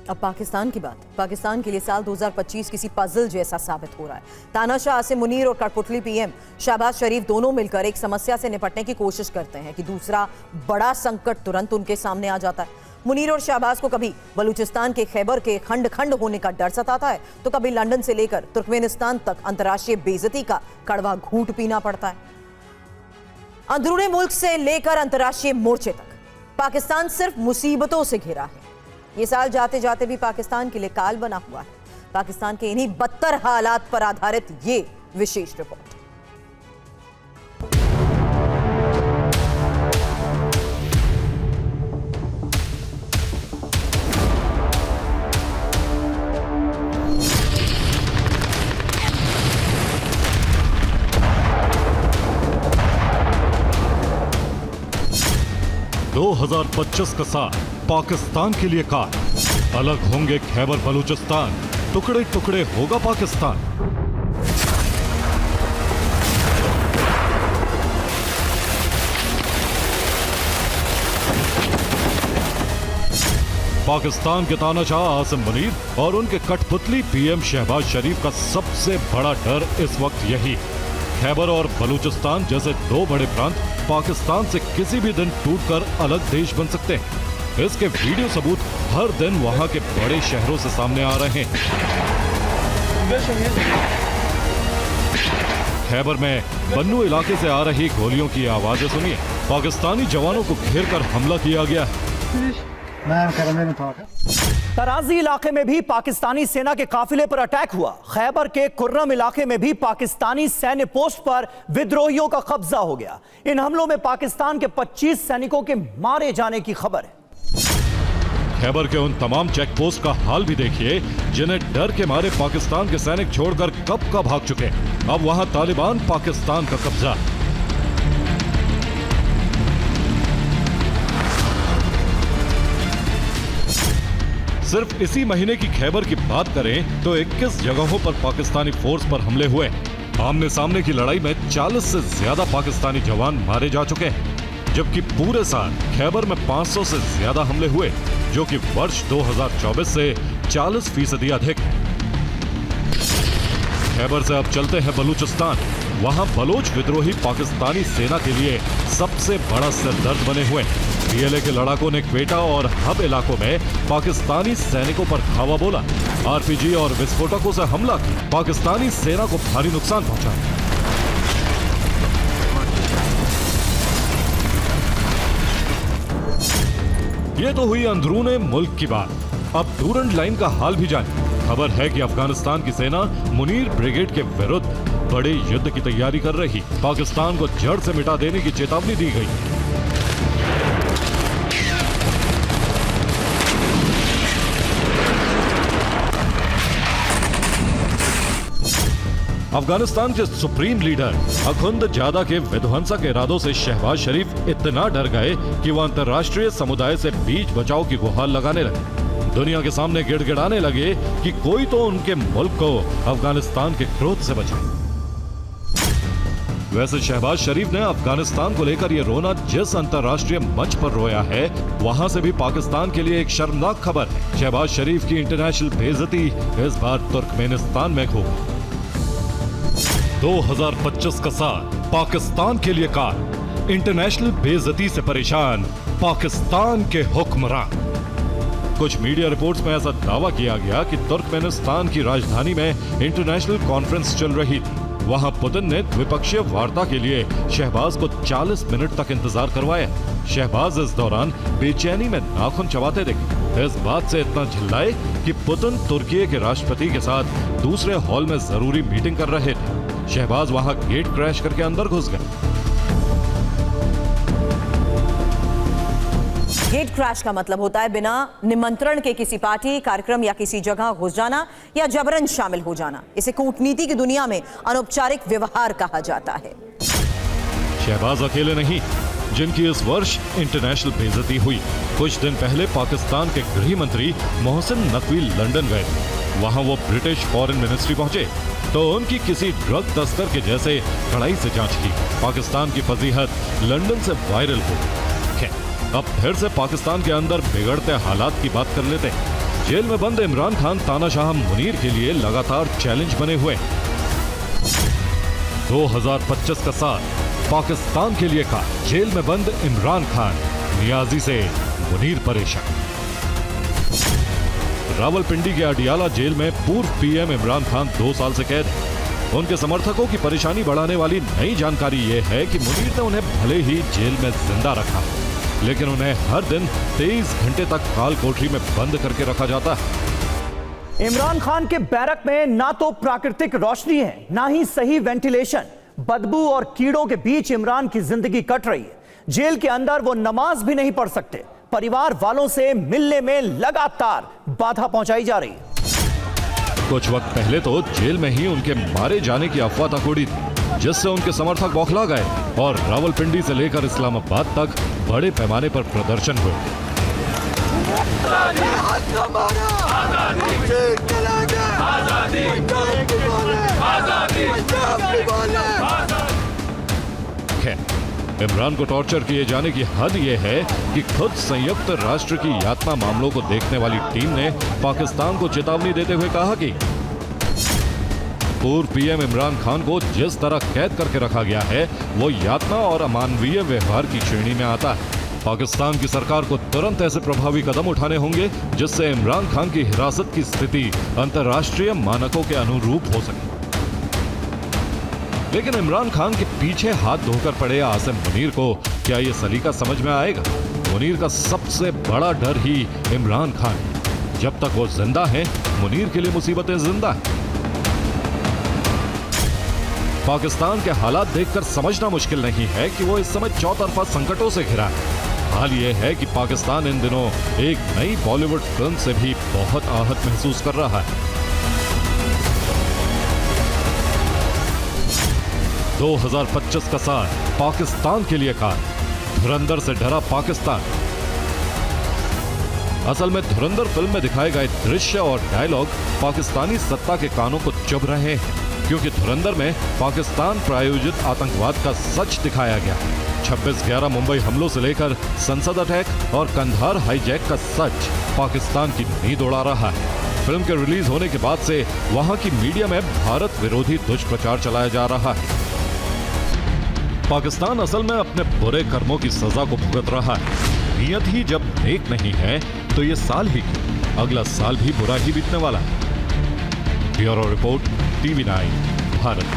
अब पाकिस्तान की बात। पाकिस्तान के लिए साल 2025 किसी पजल जैसा साबित हो रहा है। तानाशाह आसिम मुनीर और कठपुतली पीएम शहबाज शरीफ दोनों मिलकर एक समस्या से निपटने की कोशिश करते हैं कि दूसरा बड़ा संकट तुरंत उनके सामने आ जाता है। मुनीर और शहबाज को कभी बलूचिस्तान के खैबर के खंड खंड होने का डर सताता है, तो कभी लंदन से लेकर तुर्कमेनिस्तान तक अंतर्राष्ट्रीय बेइज्जती का कड़वा घूंट पीना पड़ता है। अंदरूनी मुल्क से लेकर अंतर्राष्ट्रीय मोर्चे तक पाकिस्तान सिर्फ मुसीबतों से घिरा है। ये साल जाते जाते भी पाकिस्तान के लिए काल बना हुआ है। पाकिस्तान के इन्हीं बदतर हालात पर आधारित ये विशेष रिपोर्ट। 2025 का साल पाकिस्तान के लिए काल। अलग होंगे खैबर बलूचिस्तान, टुकड़े टुकड़े होगा पाकिस्तान। पाकिस्तान के तानाशाह आसिम मुनीर और उनके कठपुतली पीएम शहबाज शरीफ का सबसे बड़ा डर इस वक्त यही। खैबर और बलूचिस्तान जैसे दो बड़े प्रांत पाकिस्तान से किसी भी दिन टूटकर अलग देश बन सकते हैं। इसके वीडियो सबूत हर दिन वहां के बड़े शहरों से सामने आ रहे हैं। खैबर में बन्नू इलाके से आ रही गोलियों की आवाजें सुनिए। पाकिस्तानी जवानों को घेर कर हमला किया गया है। तराजी इलाके में भी पाकिस्तानी सेना के काफिले पर अटैक हुआ। खैबर के कुर्रम इलाके में भी पाकिस्तानी सैन्य पोस्ट पर विद्रोहियों का कब्जा हो गया। इन हमलों में पाकिस्तान के 25 सैनिकों के मारे जाने की खबर है। खैबर के उन तमाम चेक पोस्ट का हाल भी देखिए जिन्हें डर के मारे पाकिस्तान के सैनिक छोड़कर कब का भाग चुके। अब वहां तालिबान पाकिस्तान का कब्जा। सिर्फ इसी महीने की खैबर की बात करें तो 21 जगहों पर पाकिस्तानी फोर्स पर हमले हुए। आमने सामने की लड़ाई में 40 से ज्यादा पाकिस्तानी जवान मारे जा चुके हैं, जबकि पूरे साल खैबर में 500 से ज्यादा हमले हुए, जो कि वर्ष 2024 से 40% अधिक। खैबर से अब चलते हैं बलूचिस्तान। वहां बलोच विद्रोही पाकिस्तानी सेना के लिए सबसे बड़ा सिरदर्द बने हुए। पीएलए के लड़ाकों ने क्वेटा और हब इलाकों में पाकिस्तानी सैनिकों पर धावा बोला, आरपीजी और विस्फोटकों से हमला किया, पाकिस्तानी सेना को भारी नुकसान पहुंचा। ये तो हुई अंदरूने मुल्क की बात। अब डूरंड लाइन का हाल भी जाने। खबर है कि अफगानिस्तान की सेना मुनीर ब्रिगेड के विरुद्ध बड़े युद्ध की तैयारी कर रही। पाकिस्तान को जड़ से मिटा देने की चेतावनी दी गई। अफगानिस्तान के सुप्रीम लीडर अखुंदजादा के विध्वंसक इरादों से शहबाज शरीफ इतना डर गए कि वो अंतर्राष्ट्रीय समुदाय से बीच बचाव की गुहार लगाने लगे। दुनिया के सामने गिड़गिड़ाने लगे कि कोई तो उनके मुल्क को अफगानिस्तान के क्रोध से बचाए। वैसे शहबाज शरीफ ने अफगानिस्तान को लेकर ये रोना जिस अंतर्राष्ट्रीय मंच पर रोया है, वहां से भी पाकिस्तान के लिए एक शर्मनाक खबर है। शहबाज शरीफ की इंटरनेशनल बेइज्जती इस बार तुर्कमेनिस्तान में होगी। 2025 का साल पाकिस्तान के लिए काल। इंटरनेशनल बेइज्जती से परेशान पाकिस्तान के हुक्मरान। कुछ मीडिया रिपोर्ट्स में ऐसा दावा किया गया कि तुर्कमेनिस्तान की राजधानी में इंटरनेशनल कॉन्फ्रेंस चल रही थी। वहां पुतिन ने द्विपक्षीय वार्ता के लिए शहबाज को 40 मिनट तक इंतजार करवाया। शहबाज इस दौरान बेचैनी में नाखून चबाते दिखे। इस बात से इतना झल्लाए कि पुतिन तुर्की के राष्ट्रपति के साथ दूसरे हॉल में जरूरी मीटिंग कर रहे थे। शहबाज वहां गेट क्रैश करके अंदर घुस गए। गेट क्रैश का मतलब होता है बिना निमंत्रण के किसी पार्टी, कार्यक्रम या किसी जगह घुस जाना या जबरन शामिल हो जाना। इसे कूटनीति की दुनिया में अनौपचारिक व्यवहार कहा जाता है। शहबाज अकेले नहीं जिनकी इस वर्ष इंटरनेशनल बेइज्जती हुई। कुछ दिन पहले पाकिस्तान के गृह मंत्री मोहसिन नकवी लंदन गए। वहां वो ब्रिटिश फॉरेन मिनिस्ट्री पहुंचे तो उनकी किसी ड्रग तस्कर के जैसे कड़ाई से जांच की। पाकिस्तान की फजीहत लंदन से वायरल हो। अब फिर से पाकिस्तान के अंदर बिगड़ते हालात की बात कर लेते हैं। जेल में बंद इमरान खान तानाशाह मुनीर के लिए लगातार चैलेंज बने हुए। 2025 का साल पाकिस्तान के लिए का जेल में बंद इमरान खान, नियाजी से मुनीर परेशान। रावलपिंडी के अडियाला जेल में पूर्व पीएम इमरान खान 2 साल से कैद है। उनके समर्थकों की परेशानी बढ़ाने वाली नई जानकारी यह है कि मुनीर ने उन्हें भले ही जेल में जिंदा रखा, लेकिन उन्हें हर दिन 23 घंटे तक काल कोठरी में बंद करके रखा जाता है। इमरान खान के बैरक में ना तो प्राकृतिक रोशनी है, ना ही सही वेंटिलेशन। बदबू और कीड़ों के बीच इमरान की जिंदगी कट रही है। जेल के अंदर वो नमाज भी नहीं पढ़ सकते। परिवार वालों से मिलने में लगातार बाधा पहुंचाई जा रही है। कुछ वक्त पहले तो जेल में ही उनके मारे जाने की अफवाह तक उड़ी थी, जिससे उनके समर्थक बौखला गए और रावलपिंडी से लेकर इस्लामाबाद तक बड़े पैमाने पर प्रदर्शन हुए। इमरान को टॉर्चर किए जाने की हद यह है कि खुद संयुक्त राष्ट्र की यातना मामलों को देखने वाली टीम ने पाकिस्तान को चेतावनी देते हुए कहा कि पूर्व पीएम इमरान खान को जिस तरह कैद करके रखा गया है वो यातना और अमानवीय व्यवहार की श्रेणी में आता है। पाकिस्तान की सरकार को तुरंत ऐसे प्रभावी कदम उठाने होंगे जिससे इमरान खान की हिरासत की स्थिति अंतर्राष्ट्रीय मानकों के अनुरूप हो सके। लेकिन इमरान खान के पीछे हाथ धोकर पड़े आसिम मुनीर को क्या ये सलीका समझ में आएगा? मुनीर का सबसे बड़ा डर ही इमरान खान है। जब तक वो जिंदा है, मुनीर के लिए मुसीबतें जिंदा हैं। पाकिस्तान के हालात देखकर समझना मुश्किल नहीं है कि वो इस समय चौतरफा संकटों से घिरा है। हाल ये है कि पाकिस्तान इन दिनों एक नई बॉलीवुड फिल्म से भी बहुत आहत महसूस कर रहा है। 2025 का साल पाकिस्तान के लिए काल। धुरंधर से डरा पाकिस्तान। असल में धुरंधर फिल्म में दिखाए गए दृश्य और डायलॉग पाकिस्तानी सत्ता के कानों को चुभ रहे हैं, क्योंकि धुरंधर में पाकिस्तान प्रायोजित आतंकवाद का सच दिखाया गया। 26/11 मुंबई हमलों से लेकर संसद अटैक और कंधार हाईजैक का सच पाकिस्तान की नींद उड़ा रहा है। फिल्म के रिलीज होने के बाद से वहां की मीडिया में भारत विरोधी दुष्प्रचार चलाया जा रहा है। पाकिस्तान असल में अपने बुरे कर्मों की सजा को भुगत रहा है। नियत ही जब नेक नहीं है तो ये साल ही क्यों, अगला साल भी बुरा ही बीतने वाला है। Bureau report, TV9 Bharat.